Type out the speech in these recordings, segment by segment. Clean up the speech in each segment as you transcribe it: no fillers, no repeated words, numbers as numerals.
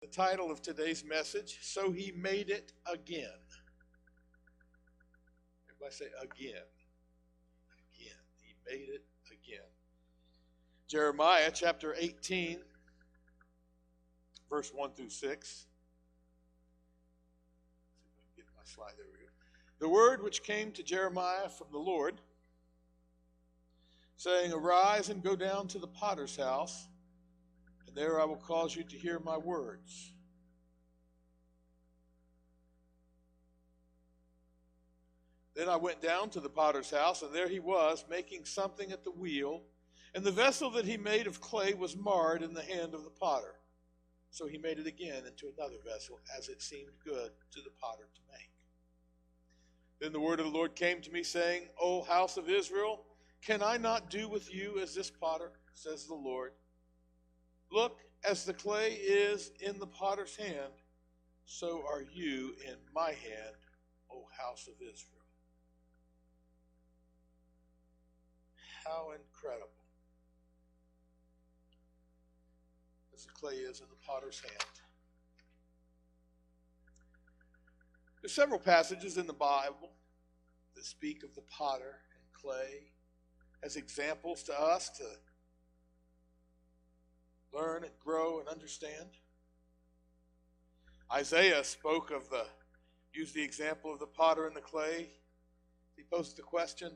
The title of today's message, So He Made It Again. Everybody say again. Again. He made it again. Jeremiah chapter 18, verse 1 through 6. See if I can get my slide. There we go. The word which came to Jeremiah from the Lord, saying, Arise and go down to the potter's house, and there I will cause you to hear my words. Then I went down to the potter's house, and there he was, making something at the wheel. And the vessel that he made of clay was marred in the hand of the potter. So he made it again into another vessel, as it seemed good to the potter to make. Then the word of the Lord came to me, saying, O house of Israel, can I not do with you as this potter, says the Lord? Look, as the clay is in the potter's hand, so are you in my hand, O house of Israel. How incredible. As the clay is in the potter's hand. There's several passages in the Bible that speak of the potter and clay as examples to us to learn and grow and understand. Isaiah used the example of the potter and the clay. He posed the question,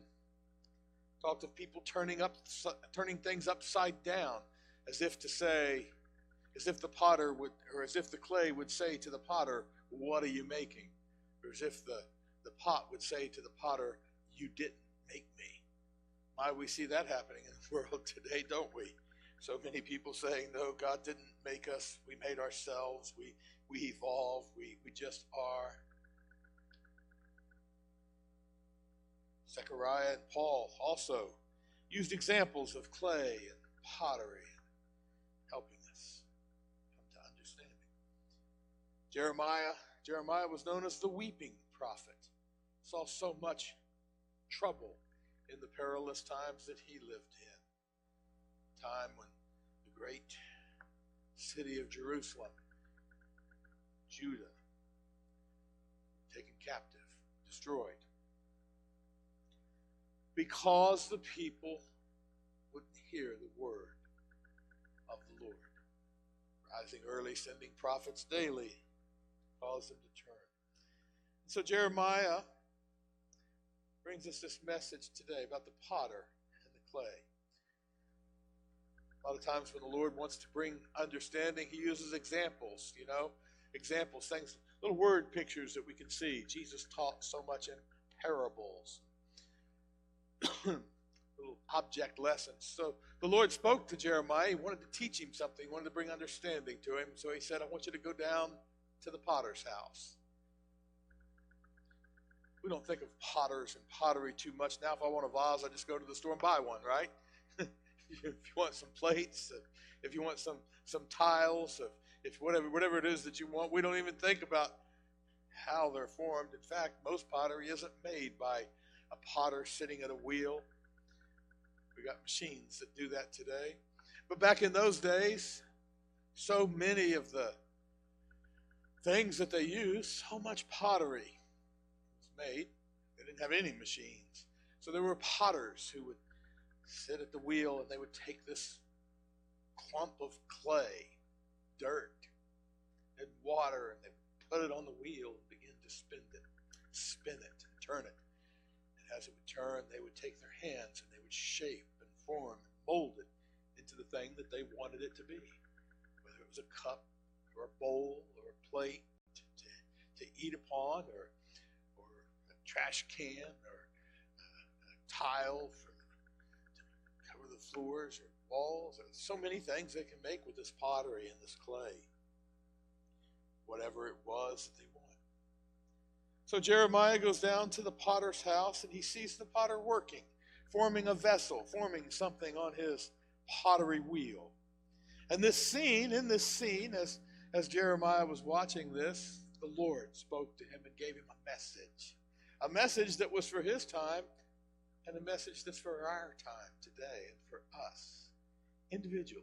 talked of people turning things upside down, as if to say, as if the potter would, or as if the clay would say to the potter, what are you making? Or as if the pot would say to the potter, you didn't make me. My, we see that happening in the world today, don't we? So many people saying, no, God didn't make us. We made ourselves. We evolved. We just are. Zechariah and Paul also used examples of clay and pottery, helping us come to understanding. Jeremiah was known as the weeping prophet. Saw so much trouble in the perilous times that he lived in. Time when the great city of Jerusalem, Judah, taken captive, destroyed, because the people wouldn't hear the word of the Lord. Rising early, sending prophets daily, caused them to turn. So Jeremiah brings us this message today about the potter and the clay. A lot of times when the Lord wants to bring understanding, he uses examples, examples, things, little word pictures that we can see. Jesus taught so much in parables, little object lessons. So the Lord spoke to Jeremiah. He wanted to teach him something. He wanted to bring understanding to him. So he said, I want you to go down to the potter's house. We don't think of potters and pottery too much now. If I want a vase, I just go to the store and buy one, right? If you want some plates, if you want some tiles, if whatever it is that you want, we don't even think about how they're formed. In fact, most pottery isn't made by a potter sitting at a wheel. We got machines that do that today. But back in those days, so many of the things that they used, so much pottery was made. They didn't have any machines. So there were potters who would sit at the wheel, and they would take this clump of clay, dirt, and water, and they would put it on the wheel and begin to spin it, and turn it. And as it would turn, they would take their hands and they would shape and form and mold it into the thing that they wanted it to be. Whether it was a cup or a bowl or a plate to eat upon, or a trash can, or a tile to cover the floors or walls. There's so many things they can make with this pottery and this clay. Whatever it was that they wanted. So Jeremiah goes down to the potter's house, and he sees the potter working, forming a vessel, forming something on his pottery wheel. And in this scene, as Jeremiah was watching this, the Lord spoke to him and gave him a message that was for his time, and a message that's for our time today and for us individually.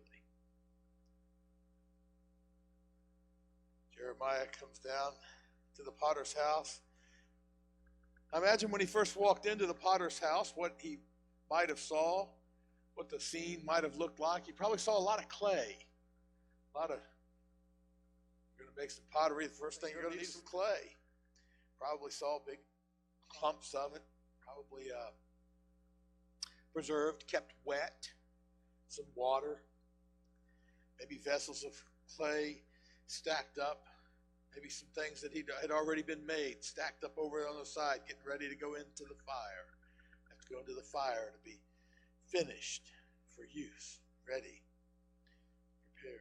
Jeremiah comes down to the potter's house. I imagine when he first walked into the potter's house, what he might have saw, what the scene might have looked like. He probably saw a lot of clay. You're going to make some pottery. The first thing you're going to need is some clay. Probably saw big clumps of it. Probably preserved, kept wet. Some water. Maybe vessels of clay stacked up. Maybe some things that had already been made, stacked up over on the side, getting ready to go into the fire. Have to go into the fire to be finished for use, ready, prepared.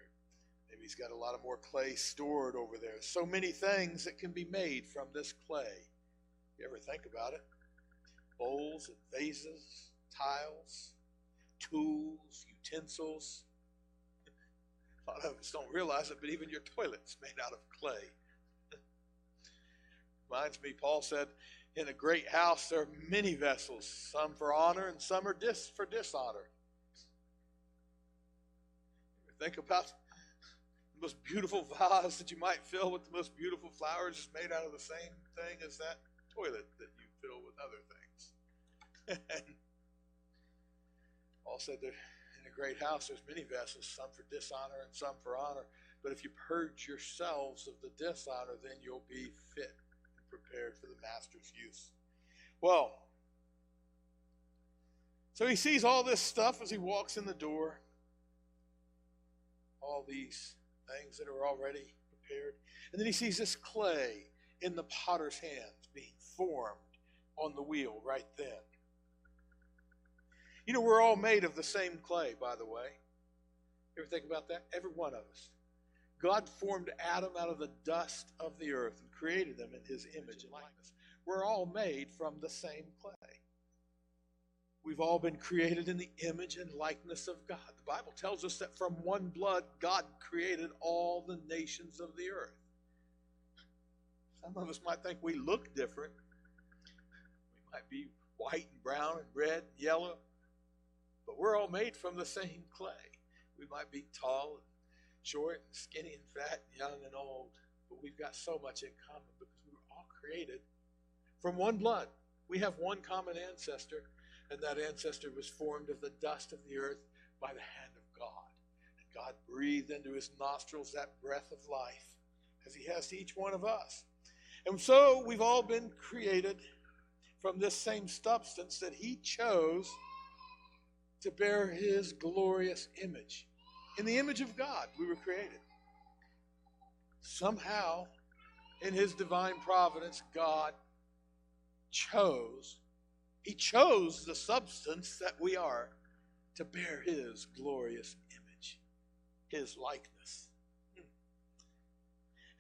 Maybe he's got a lot of more clay stored over there. So many things that can be made from this clay. You ever think about it? Bowls and vases, tiles, tools, utensils. A lot of us don't realize it, but even your toilet's made out of clay. Reminds me, Paul said, in a great house there are many vessels, some for honor and some are for dishonor. Think about the most beautiful vase that you might fill with the most beautiful flowers is made out of the same thing as that toilet that you fill with other things. And Paul said that in a great house there's many vessels, some for dishonor and some for honor. But if you purge yourselves of the dishonor, then you'll be fit and prepared for the master's use. Well, so he sees all this stuff as he walks in the door. All these things that are already prepared. And then he sees this clay in the potter's hands being formed on the wheel right then. You know, we're all made of the same clay, by the way. You ever think about that? Every one of us. God formed Adam out of the dust of the earth and created them in his image and likeness. We're all made from the same clay. We've all been created in the image and likeness of God. The Bible tells us that from one blood, God created all the nations of the earth. Some of us might think we look different. We might be white and brown and red and yellow. But we're all made from the same clay. We might be tall and short and skinny and fat and young and old. But we've got so much in common because we were all created from one blood. We have one common ancestor. And that ancestor was formed of the dust of the earth by the hand of God. And God breathed into his nostrils that breath of life, as he has to each one of us. And so we've all been created from this same substance that he chose to bear his glorious image. In the image of God, we were created. Somehow, in his divine providence, God chose the substance that we are to bear his glorious image, his likeness.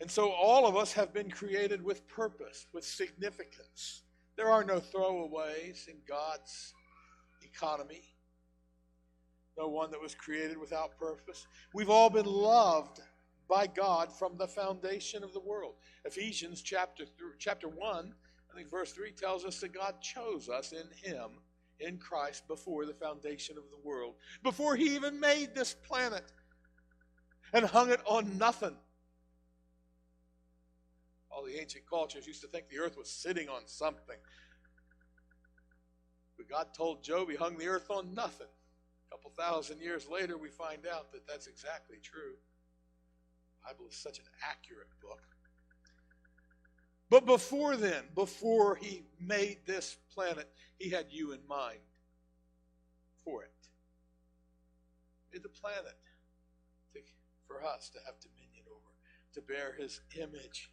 And so all of us have been created with purpose, with significance. There are no throwaways in God's economy. No one that was created without purpose. We've all been loved by God from the foundation of the world. Ephesians chapter 1, I think verse 3 tells us that God chose us in him, in Christ, before the foundation of the world. Before he even made this planet and hung it on nothing. All the ancient cultures used to think the earth was sitting on something. But God told Job he hung the earth on nothing. A couple thousand years later, we find out that that's exactly true. The Bible is such an accurate book. But before then, before he made this planet, he had you in mind for it. He made the planet for us to have dominion over, to bear his image.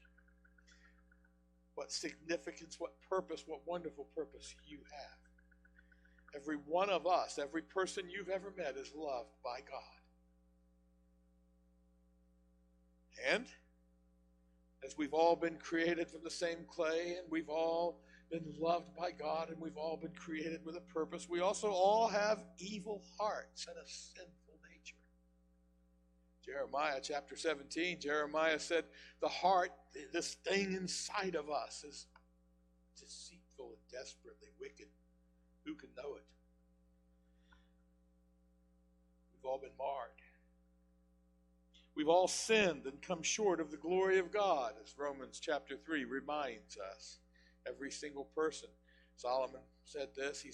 What significance, what purpose, what wonderful purpose you have. Every one of us, every person you've ever met is loved by God. And as we've all been created from the same clay, and we've all been loved by God, and we've all been created with a purpose, we also all have evil hearts and a sinful nature. Jeremiah chapter 17, Jeremiah said, the heart, this thing inside of us, is deceitful and desperately wicked. Who can know it? We've all been marred. We've all sinned and come short of the glory of God, as Romans chapter 3 reminds us. Every single person. Solomon said this. He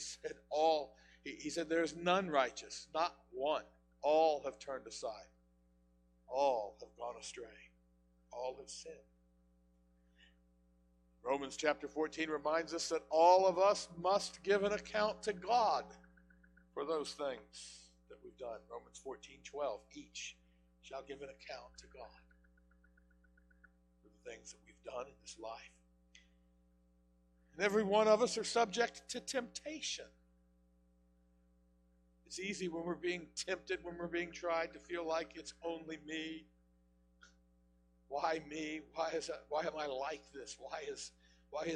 said, there's none righteous, not one. All have turned aside. All have gone astray. All have sinned. Romans chapter 14 reminds us that all of us must give an account to God for those things that we've done. Romans 14:12, each shall give an account to God for the things that we've done in this life. And every one of us are subject to temptation. It's easy when we're being tempted, when we're being tried, to feel like it's only me. Why me? Why am I like this? Why is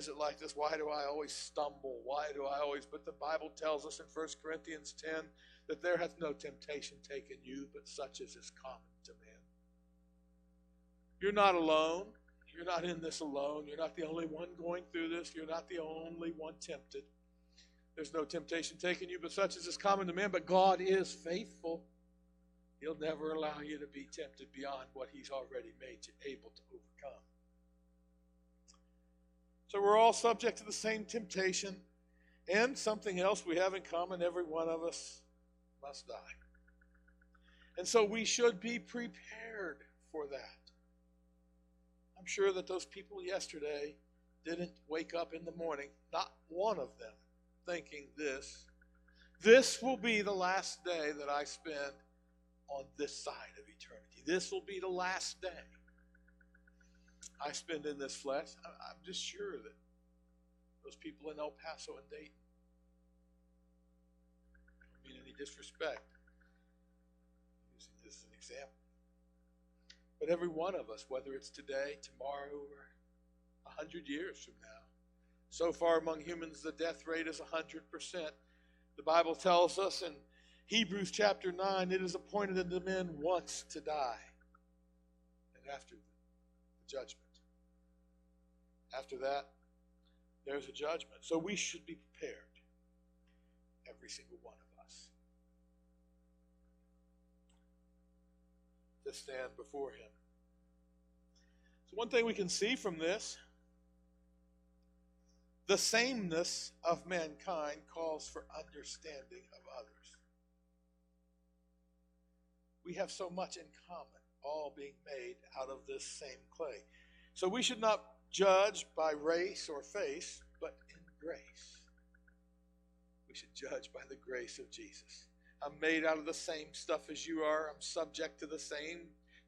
it like this? Why do I always stumble? But the Bible tells us in 1 Corinthians 10 that there hath no temptation taken you, but such as is common to man. You're not alone. You're not in this alone. You're not the only one going through this. You're not the only one tempted. There's no temptation taken you, but such as is common to man. But God is faithful. He'll never allow you to be tempted beyond what He's already made you able to overcome. So we're all subject to the same temptation. And something else we have in common, every one of us must die. And so we should be prepared for that. I'm sure that those people yesterday didn't wake up in the morning, not one of them, thinking this will be the last day that I spend on this side of eternity. This will be the last day I spend in this flesh. I'm just sure that those people in El Paso and Dayton, I don't mean any disrespect, using this as an example, but every one of us, whether it's today, tomorrow, or 100 years from now, so far among humans the death rate is 100%. The Bible tells us in Hebrews chapter 9, it is appointed unto men once to die, and after the judgment. After that, there's a judgment. So we should be prepared, every single one of us, to stand before Him. So one thing we can see from this, the sameness of mankind calls for understanding of others. We have so much in common, all being made out of this same clay. So we should not judge by race or face, but in grace. We should judge by the grace of Jesus. I'm made out of the same stuff as you are. I'm subject to the same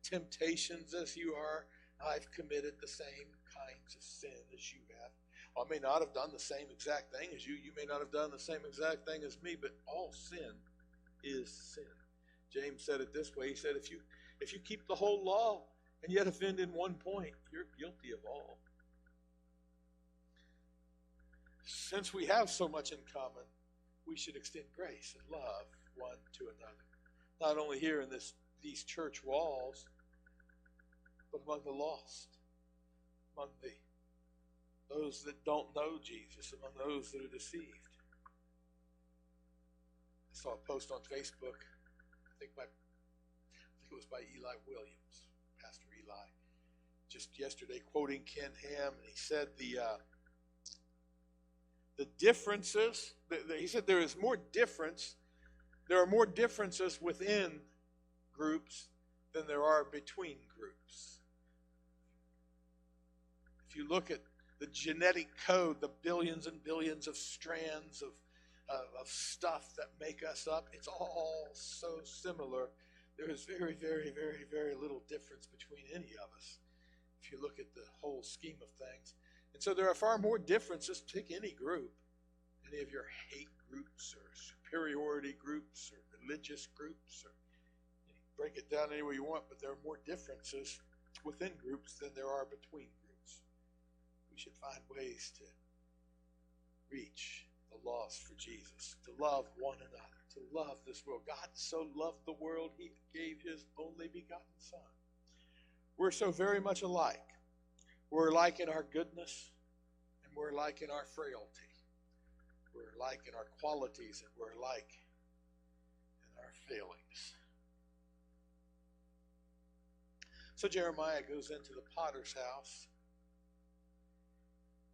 temptations as you are. I've committed the same kinds of sin as you have. I may not have done the same exact thing as you. You may not have done the same exact thing as me, but all sin is sin. James said it this way. He said, if you keep the whole law and yet offend in one point, you're guilty of all. Since we have so much in common, we should extend grace and love one to another. Not only here in these church walls, but among the lost, among those that don't know Jesus, among those that are deceived. I saw a post on Facebook, I think it was by Eli Williams, Pastor Eli, just yesterday, quoting Ken Ham, and he said the differences, he said there are more differences within groups than there are between groups. If you look at the genetic code, the billions and billions of strands of stuff that make us up, it's all so similar. There is very, very, very, very little difference between any of us if you look at the whole scheme of things. And so there are far more differences. Take any group, any of your hate groups or superiority groups or religious groups, or break it down any way you want, but there are more differences within groups than there are between groups. We should find ways to reach the lost for Jesus, to love one another, to love this world. God so loved the world, He gave His only begotten Son. We're so very much alike. We're alike in our goodness, and we're alike in our frailty. We're alike in our qualities, and we're alike in our failings. So Jeremiah goes into the potter's house,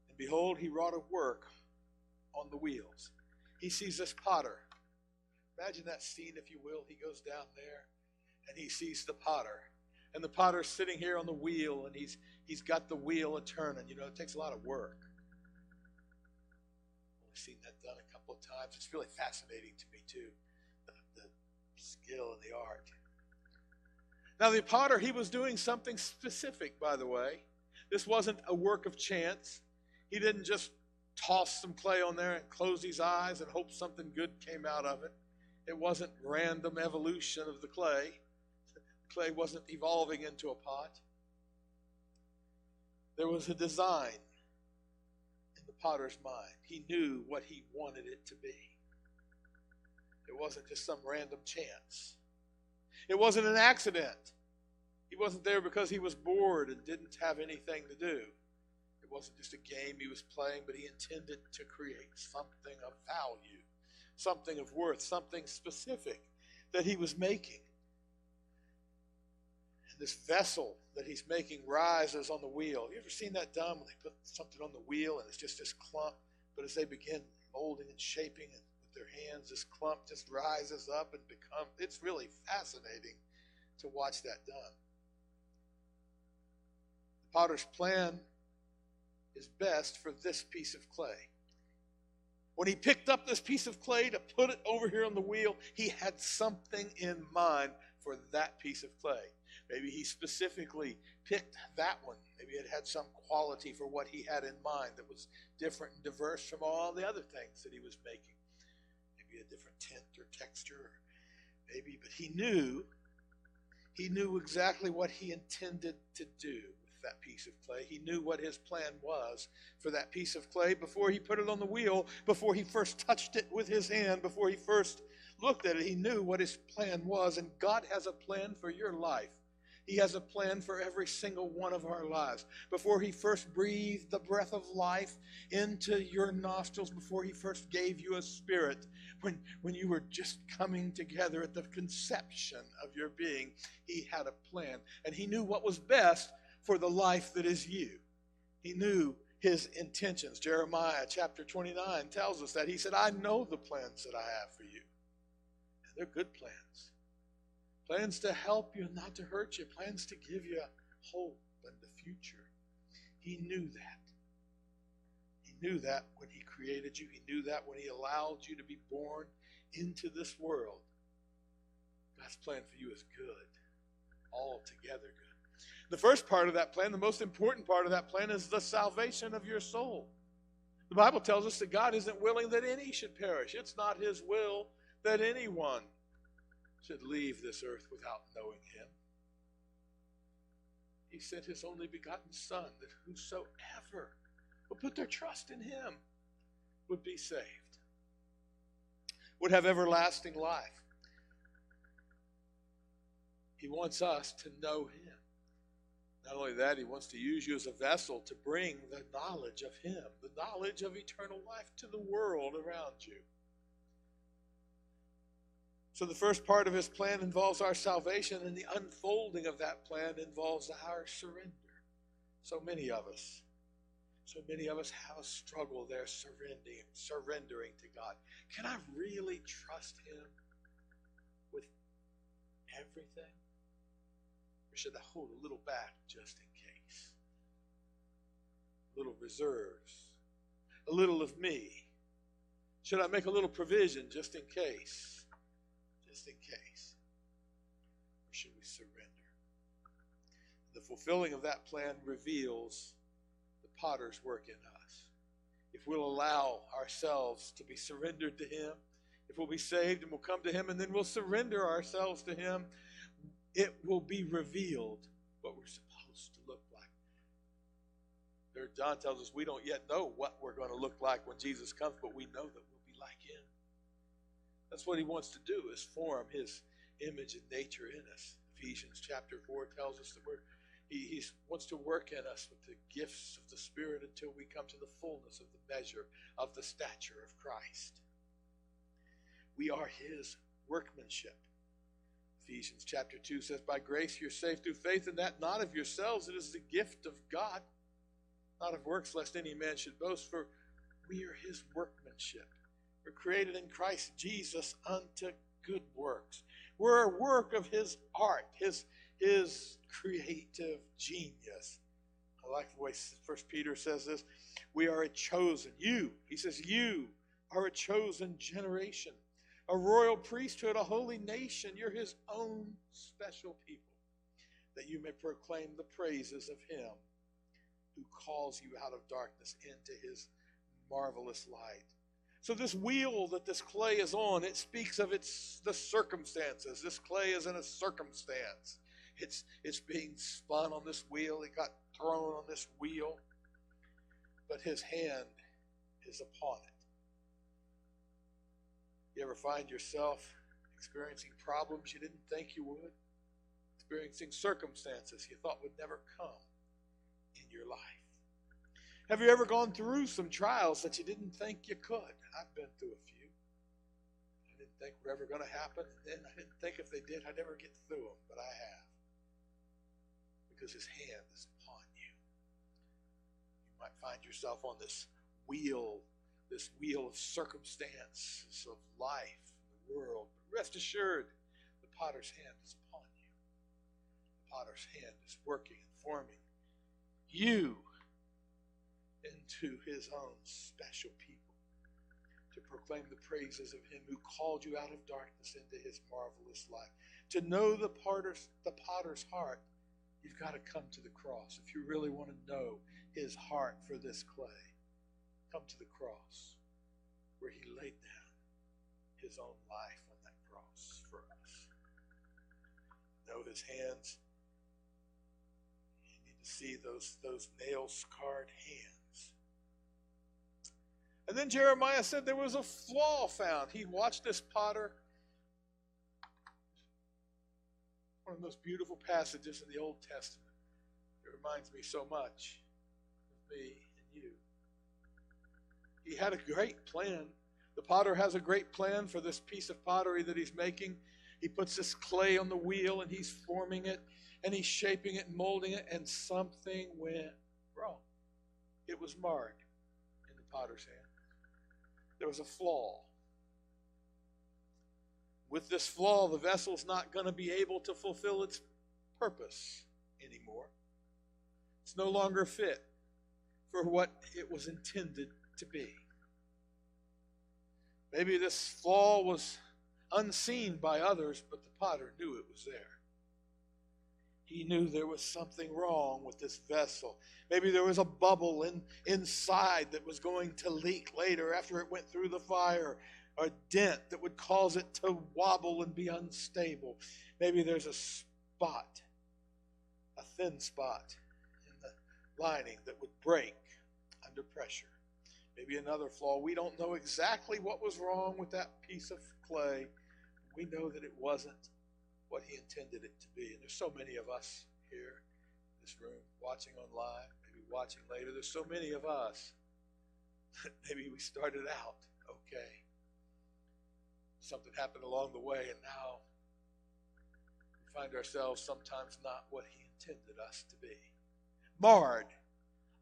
and behold, he wrought a work on the wheels. He sees this potter. Imagine that scene, if you will. He goes down there, and he sees the potter. And the potter's sitting here on the wheel, and he's got the wheel a-turning. You know, it takes a lot of work. I've only seen that done a couple of times. It's really fascinating to me, too, the skill and the art. Now, the potter, he was doing something specific, by the way. This wasn't a work of chance. He didn't just toss some clay on there and close his eyes and hope something good came out of it. It wasn't random evolution of the clay. The clay wasn't evolving into a pot. There was a design in the potter's mind. He knew what he wanted it to be. It wasn't just some random chance. It wasn't an accident. He wasn't there because he was bored and didn't have anything to do. It wasn't just a game he was playing, but he intended to create something of value, something of worth, something specific that he was making. And this vessel that he's making rises on the wheel. You ever seen that done when they put something on the wheel and it's just this clump, but as they begin molding and shaping it with their hands, this clump just rises up and it's really fascinating to watch that done. The potter's plan is best for this piece of clay. When he picked up this piece of clay to put it over here on the wheel, he had something in mind for that piece of clay. Maybe he specifically picked that one. Maybe it had some quality for what he had in mind that was different and diverse from all the other things that he was making. Maybe a different tint or texture, maybe, but he knew exactly what he intended to do with that piece of clay. He knew what his plan was for that piece of clay before he put it on the wheel, before he first touched it with his hand, before he first looked at it. He knew what his plan was, and God has a plan for your life. He has a plan for every single one of our lives. Before he first breathed the breath of life into your nostrils, before he first gave you a spirit, when you were just coming together at the conception of your being, he had a plan. And he knew what was best for the life that is you. He knew his intentions. Jeremiah chapter 29 tells us that. He said, I know the plans that I have for you. And they're good plans. Plans to help you and not to hurt you. Plans to give you hope and the future. He knew that. He knew that when he created you. He knew that when he allowed you to be born into this world. God's plan for you is good. Altogether good. The first part of that plan, the most important part of that plan, is the salvation of your soul. The Bible tells us that God isn't willing that any should perish. It's not his will that anyone should leave this earth without knowing him. He sent his only begotten Son, that whosoever would put their trust in him would be saved, would have everlasting life. He wants us to know him. Not only that, he wants to use you as a vessel to bring the knowledge of him, the knowledge of eternal life to the world around you. So the first part of his plan involves our salvation, and the unfolding of that plan involves our surrender. So many of us have a struggle there surrendering to God. Can I really trust him with everything? Or should I hold a little back just in case? A little reserves, a little of me. Should I make a little provision just in case? Just in case? Or should we surrender? The fulfilling of that plan reveals the potter's work in us. If we'll allow ourselves to be surrendered to him, if we'll be saved and we'll come to him and then we'll surrender ourselves to him, it will be revealed what we're supposed to look like. There, John tells us we don't yet know what we're going to look like when Jesus comes, but we know that we'll be like him. That's what he wants to do, is form his image and nature in us. Ephesians chapter 4 tells us that he wants to work in us with the gifts of the Spirit until we come to the fullness of the measure of the stature of Christ. We are his workmanship. Ephesians chapter 2 says, by grace you're saved through faith, and that not of yourselves, it is the gift of God, not of works, lest any man should boast, for we are his workmanship. We're created in Christ Jesus unto good works. We're a work of his art, his creative genius. I like the way 1 Peter says this. We are a chosen, he says, you are a chosen generation, a royal priesthood, a holy nation. You're his own special people, that you may proclaim the praises of him who calls you out of darkness into his marvelous light. So this wheel that this clay is on, it speaks of the circumstances. This clay is in a circumstance. It's being spun on this wheel. It got thrown on this wheel. But his hand is upon it. You ever find yourself experiencing problems you didn't think you would? Experiencing circumstances you thought would never come in your life? Have you ever gone through some trials that you didn't think you could? I've been through a few. I didn't think were ever going to happen, and then I didn't think if they did I'd ever get through them, but I have. Because his hand is upon you. You might find yourself on this wheel of circumstances of life, the world. But rest assured, the potter's hand is upon you. The potter's hand is working and forming you into his own special people, to proclaim the praises of him who called you out of darkness into his marvelous light. To know the potter's heart, you've got to come to the cross. If you really want to know his heart for this clay, come to the cross, where he laid down his own life on that cross for us. Know his hands. You need to see those nail-scarred hands. And then Jeremiah said there was a flaw found. He watched this potter. One of those beautiful passages in the Old Testament. It reminds me so much of me and you. He had a great plan. The potter has a great plan for this piece of pottery that he's making. He puts this clay on the wheel and he's forming it and he's shaping it and molding it, and something went wrong. It was marred in the potter's hand. There was a flaw. With this flaw, the vessel's not going to be able to fulfill its purpose anymore. It's no longer fit for what it was intended to be. Maybe this flaw was unseen by others, but the potter knew it was there. He knew there was something wrong with this vessel. Maybe there was a bubble inside that was going to leak later after it went through the fire, a dent that would cause it to wobble and be unstable. Maybe there's a spot, a thin spot in the lining that would break under pressure. Maybe another flaw. We don't know exactly what was wrong with that piece of clay. We know that it wasn't what he intended it to be. And there's so many of us here in this room, watching online, maybe watching later. There's so many of us that maybe we started out okay. Something happened along the way, and now we find ourselves sometimes not what he intended us to be. Marred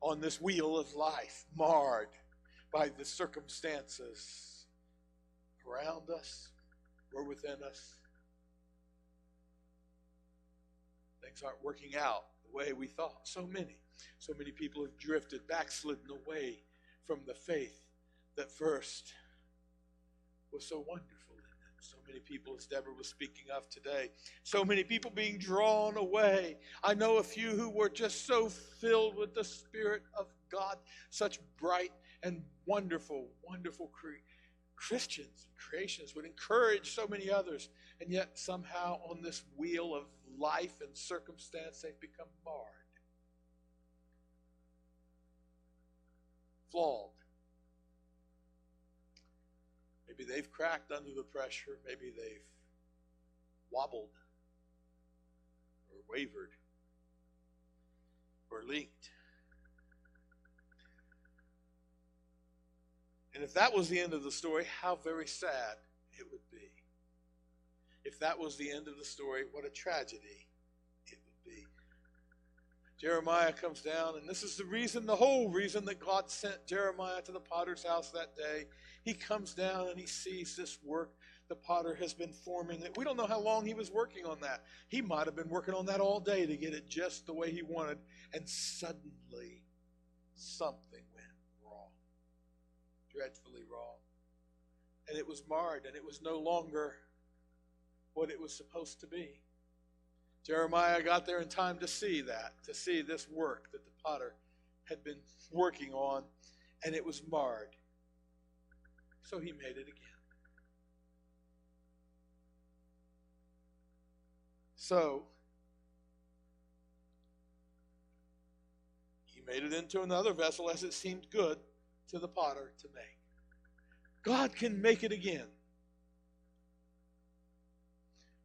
on this wheel of life, marred by the circumstances around us or within us. Things aren't working out the way we thought. So many people have drifted, backslidden away from the faith that first was so wonderful in them. So many people, as Deborah was speaking of today, so many people being drawn away. I know a few who were just so filled with the Spirit of God, such bright and wonderful, wonderful Christians and creations would encourage so many others, and yet somehow on this wheel of life and circumstance they've become marred, flawed. Maybe they've cracked under the pressure, maybe they've wobbled or wavered or leaked. And if that was the end of the story, how very sad it would be. If that was the end of the story, what a tragedy it would be. Jeremiah comes down, and this is the whole reason that God sent Jeremiah to the potter's house that day. He comes down and he sees this work the potter has been forming. We don't know how long he was working on that. He might have been working on that all day to get it just the way he wanted, and suddenly something went wrong, dreadfully wrong. And it was marred, and it was no longer what it was supposed to be. Jeremiah got there in time to see this work that the potter had been working on, and it was marred. So he made it again. So he made it into another vessel as it seemed good to the potter to make. God can make it again.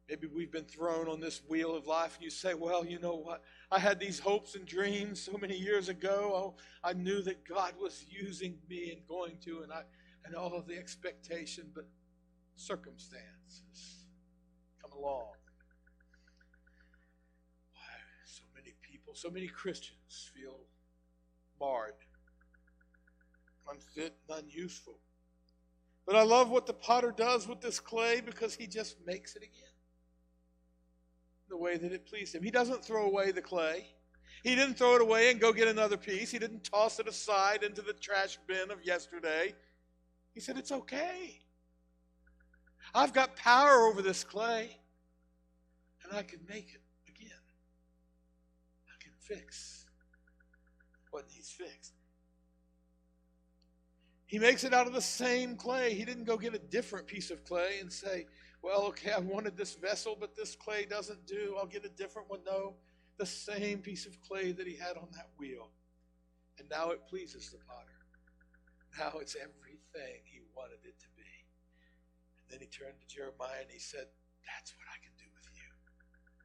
Maybe we've been thrown on this wheel of life and you say, well, you know what? I had these hopes and dreams so many years ago. Oh, I knew that God was using me and going to, and all of the expectation, but circumstances come along. Why so many people, so many Christians feel marred, unfit, and unuseful. But I love what the potter does with this clay because he just makes it again the way that it pleased him. He doesn't throw away the clay. He didn't throw it away and go get another piece. He didn't toss it aside into the trash bin of yesterday. He said, it's okay. I've got power over this clay, and I can make it again. I can fix what needs fixed. He makes it out of the same clay. He didn't go get a different piece of clay and say, well, okay, I wanted this vessel, but this clay doesn't do. I'll get a different one. No, the same piece of clay that he had on that wheel. And now it pleases the potter. Now it's everything he wanted it to be. And then he turned to Jeremiah and he said, that's what I can do with you.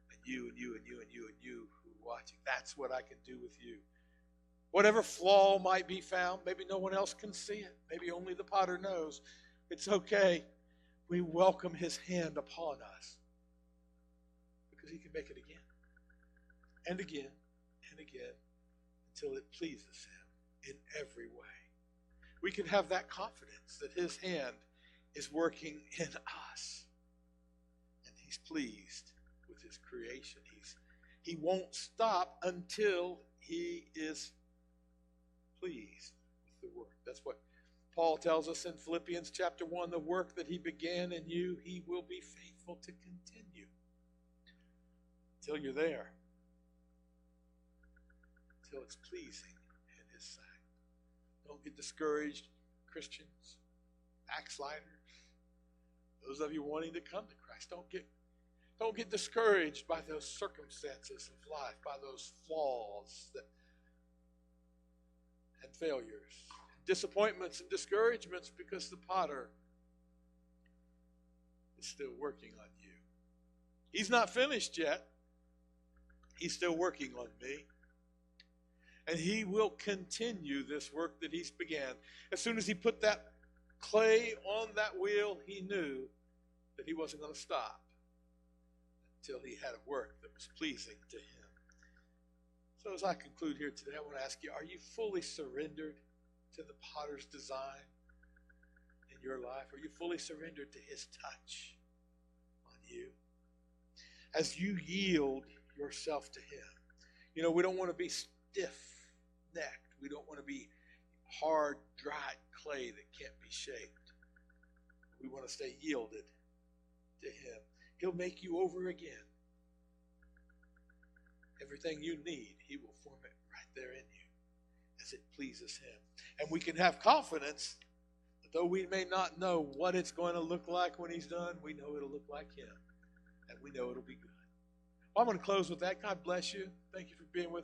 And you and you and you and you and you who are watching. That's what I can do with you. Whatever flaw might be found, maybe no one else can see it. Maybe only the potter knows. It's okay. We welcome his hand upon us because he can make it again and again and again until it pleases him in every way. We can have that confidence that his hand is working in us and he's pleased with his creation. He won't stop until he is pleased with the work. That's what Paul tells us in Philippians chapter 1, the work that he began in you, he will be faithful to continue until you're there, until it's pleasing in his sight. Don't get discouraged, Christians, backsliders, those of you wanting to come to Christ. Don't get discouraged by those circumstances of life, by those flaws and failures, disappointments and discouragements, because the potter is still working on you. He's not finished yet. He's still working on me. And he will continue this work that he's began. As soon as he put that clay on that wheel, he knew that he wasn't going to stop until he had a work that was pleasing to him. So as I conclude here today, I want to ask you, are you fully surrendered to the potter's design in your life? Are you fully surrendered to his touch on you? As you yield yourself to him. You know, we don't want to be stiff-necked. We don't want to be hard, dried clay that can't be shaped. We want to stay yielded to him. He'll make you over again. Everything you need, he will form it right there in you as it pleases him. And we can have confidence that though we may not know what it's going to look like when he's done, we know it'll look like him. And we know it'll be good. Well, I'm going to close with that. God bless you. Thank you for being with us.